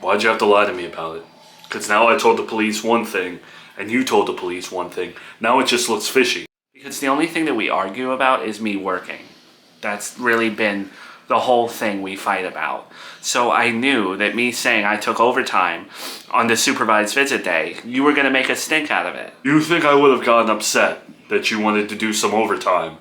Why'd you have to lie to me about it? Because now I told the police one thing, and you told the police one thing. Now it just looks fishy. Because the only thing that we argue about is me working. That's really been the whole thing we fight about. So I knew that me saying I took overtime on the supervised visit day, you were going to make a stink out of it. You think I would have gotten upset that you wanted to do some overtime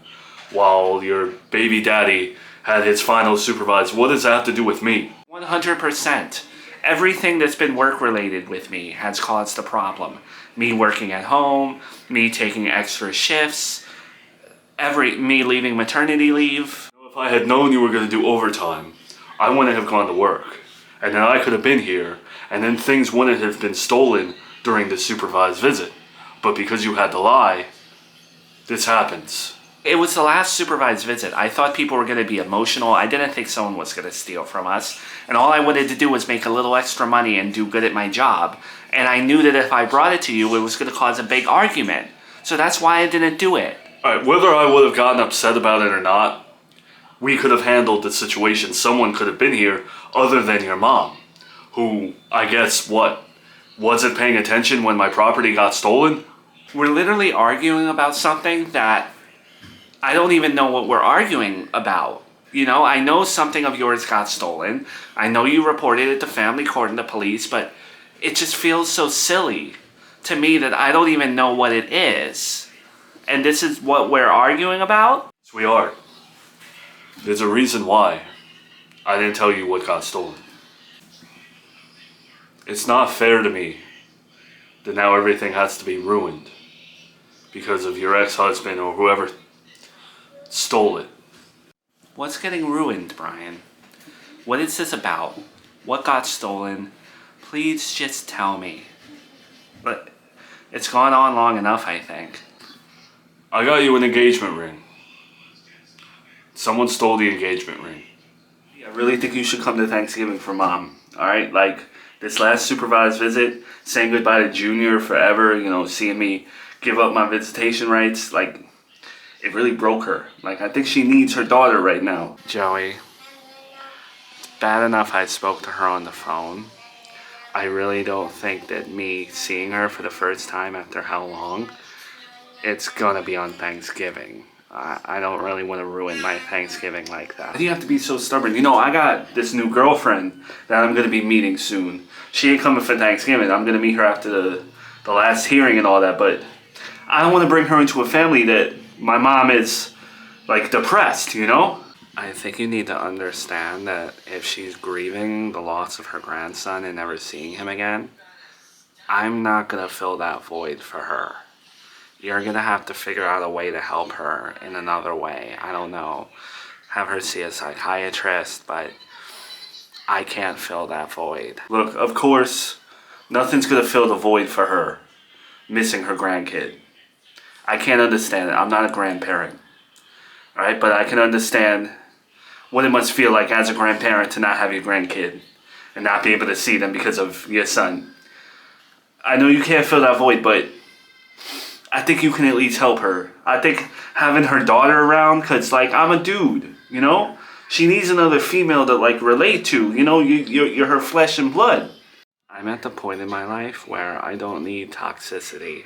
while your baby daddy had his final supervised? What does that have to do with me? 100%. Everything that's been work-related with me has caused a problem. Me working at home, me taking extra shifts, me leaving maternity leave. If I had known you were going to do overtime, I wouldn't have gone to work. And then I could have been here, and then things wouldn't have been stolen during the supervised visit. But because you had to lie, this happens. It was the last supervised visit. I thought people were going to be emotional. I didn't think someone was going to steal from us. And all I wanted to do was make a little extra money and do good at my job. And I knew that if I brought it to you, it was going to cause a big argument. So that's why I didn't do it. Alright, whether I would have gotten upset about it or not, we could have handled the situation. Someone could have been here other than your mom, who, I guess, wasn't paying attention when my property got stolen? We're literally arguing about something that I don't even know what we're arguing about. You know, I know something of yours got stolen. I know you reported it to family court and the police, but it just feels so silly to me that I don't even know what it is. And this is what we're arguing about? Yes, we are. There's a reason why I didn't tell you what got stolen. It's not fair to me that now everything has to be ruined because of your ex-husband or whoever stole it. What's getting ruined, Brian? What is this about? What got stolen? Please just tell me. But it's gone on long enough, I think. I got you an engagement ring. Someone stole the engagement ring. I really think you should come to Thanksgiving for Mom. Alright? Like, this last supervised visit, saying goodbye to Junior forever, you know, seeing me give up my visitation rights, like, it really broke her. Like, I think she needs her daughter right now. Joey, it's bad enough I spoke to her on the phone. I really don't think that me seeing her for the first time after how long, it's gonna be on Thanksgiving. I don't really want to ruin my Thanksgiving like that. Why do you have to be so stubborn? You know, I got this new girlfriend that I'm gonna be meeting soon. She ain't coming for Thanksgiving. I'm gonna meet her after the last hearing and all that, but I don't want to bring her into a family that my mom is, like, depressed, you know? I think you need to understand that if she's grieving the loss of her grandson and never seeing him again, I'm not gonna fill that void for her. You're gonna have to figure out a way to help her in another way. I don't know. Have her see a psychiatrist, but I can't fill that void. Look, of course, nothing's gonna fill the void for her missing her grandkid. I can't understand it. I'm not a grandparent. Alright, but I can understand what it must feel like as a grandparent to not have your grandkid and not be able to see them because of your son. I know you can't fill that void, but I think you can at least help her. I think having her daughter around, because, like, I'm a dude, you know? She needs another female to, like, relate to. You know, you're her flesh and blood. I'm at the point in my life where I don't need toxicity.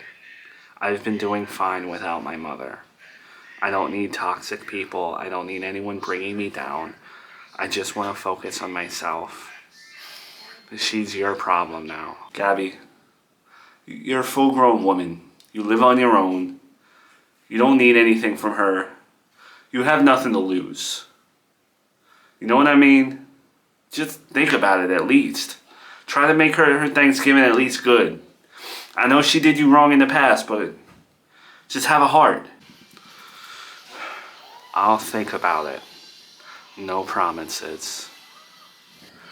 I've been doing fine without my mother. I don't need toxic people. I don't need anyone bringing me down. I just want to focus on myself. She's your problem now. Gabby, you're a full-grown woman. You live on your own. You don't need anything from her. You have nothing to lose. You know what I mean? Just think about it at least. Try to make her Thanksgiving at least good. I know she did you wrong in the past, but just have a heart. I'll think about it. No promises.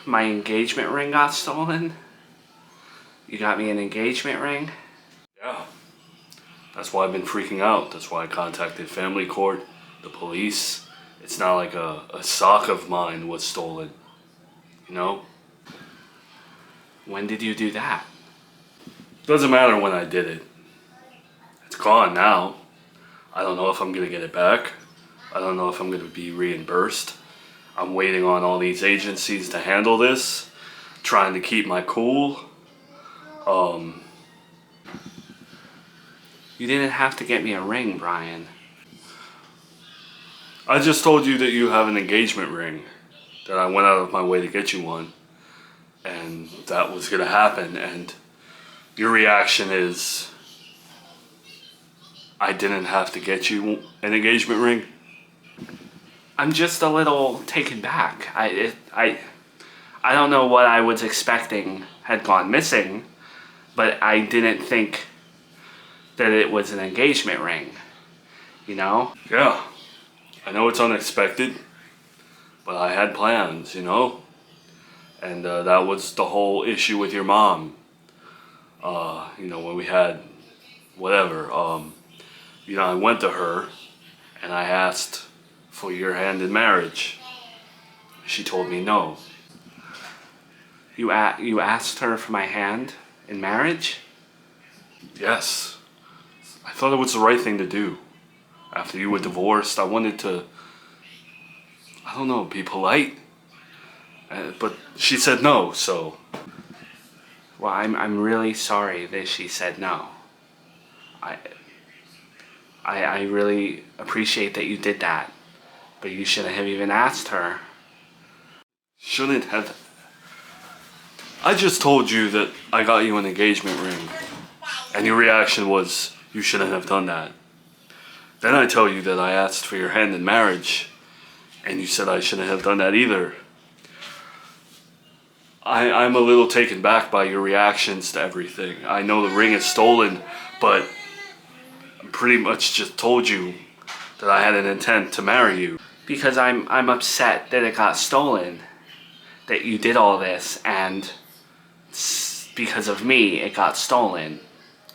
My engagement ring got stolen? You got me an engagement ring? Yeah. That's why I've been freaking out. That's why I contacted family court, the police. It's not like a sock of mine was stolen. You know? When did you do that? Doesn't matter when I did it. It's gone now. I don't know if I'm gonna get it back. I don't know if I'm gonna be reimbursed. I'm waiting on all these agencies to handle this. trying to keep my cool. You didn't have to get me a ring, Brian. I just told you that you have an engagement ring, that I went out of my way to get you one, and that was gonna happen, and your reaction is, I didn't have to get you an engagement ring? I'm just a little taken back. I don't know what I was expecting had gone missing, but I didn't think that it was an engagement ring, you know? Yeah, I know it's unexpected, but I had plans, you know? And that was the whole issue with your mom. You know, when we had whatever, you know, I went to her and I asked for your hand in marriage. She told me no. You asked her for my hand in marriage? Yes. I thought it was the right thing to do. After you were divorced, I wanted to, I don't know, be polite. But she said no, so. Well, I'm really sorry that she said no. I really appreciate that you did that, but you shouldn't have even asked her. Shouldn't have. I just told you that I got you an engagement ring, and your reaction was, you shouldn't have done that. Then I tell you that I asked for your hand in marriage, and you said I shouldn't have done that either. I'm a little taken back by your reactions to everything. I know the ring is stolen, but I pretty much just told you that I had an intent to marry you. Because I'm upset that it got stolen, that you did all this, and because of me, it got stolen,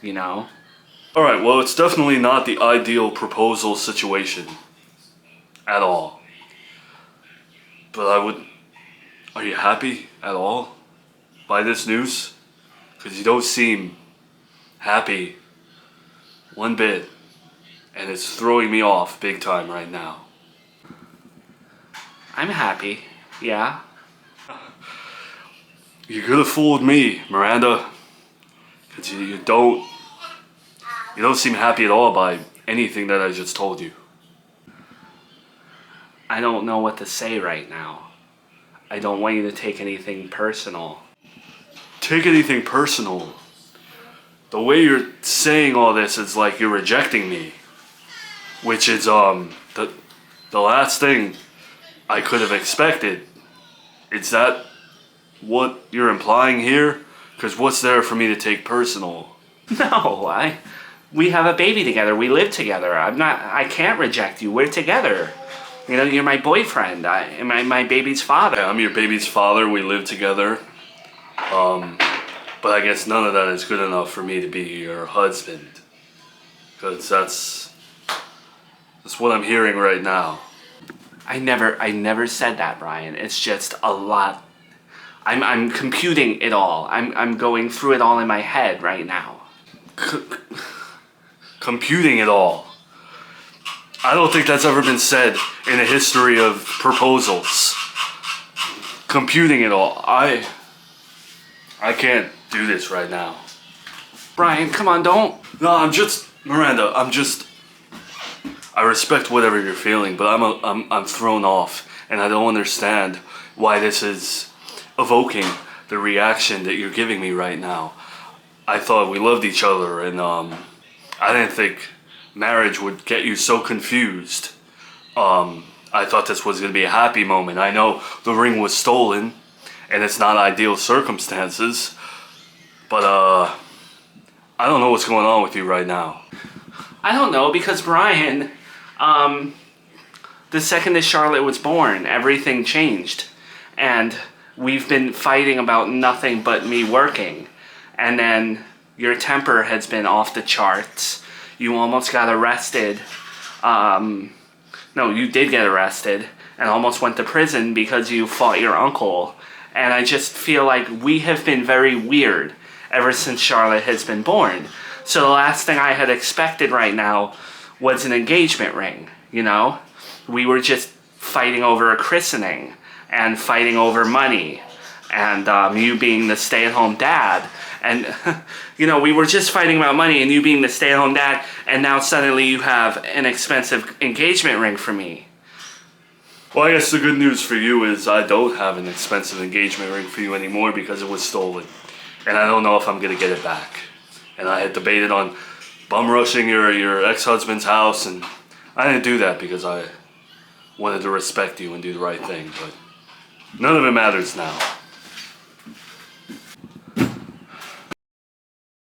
you know? Alright, well, it's definitely not the ideal proposal situation. At all. But are you happy at all by this news? Because you don't seem happy one bit. And it's throwing me off big time right now. I'm happy, yeah. You could have fooled me, Miranda. Because you don't seem happy at all by anything that I just told you. I don't know what to say right now. I don't want you to take anything personal. Take anything personal? The way you're saying all this is like you're rejecting me. Which is the last thing I could have expected. Is that what you're implying here? Because what's there for me to take personal? No, we have a baby together. We live together. I can't reject you. We're together. You know, you're my boyfriend. I'm my baby's father. I'm your baby's father. We live together. But I guess none of that is good enough for me to be your husband. Because that's what I'm hearing right now. I never said that, Brian. It's just a lot. I'm computing it all. I'm going through it all in my head right now. Computing it all. I don't think that's ever been said in the history of proposals. Computing it all. I can't do this right now. Brian, come on, don't. No, Miranda, I respect whatever you're feeling, but I'm thrown off, and I don't understand why this is evoking the reaction that you're giving me right now. I thought we loved each other, and I didn't think marriage would get you so confused. I thought this was going to be a happy moment. I know the ring was stolen, and it's not ideal circumstances, but I don't know what's going on with you right now. I don't know, because Brian, the second that Charlotte was born, everything changed. And we've been fighting about nothing but me working. And then your temper has been off the charts. You almost got arrested. No, you did get arrested and almost went to prison because you fought your uncle. And I just feel like we have been very weird ever since Charlotte has been born. So the last thing I had expected right now was an engagement ring, you know? We were just fighting over a christening and fighting over money and you being the stay-at-home dad, and you know, we were just fighting about money, and you being the stay-at-home dad, and now suddenly you have an expensive engagement ring for me. Well, I guess the good news for you is I don't have an expensive engagement ring for you anymore because it was stolen. And I don't know if I'm going to get it back. And I had debated on bum rushing your ex-husband's house, and I didn't do that because I wanted to respect you and do the right thing. But none of it matters now.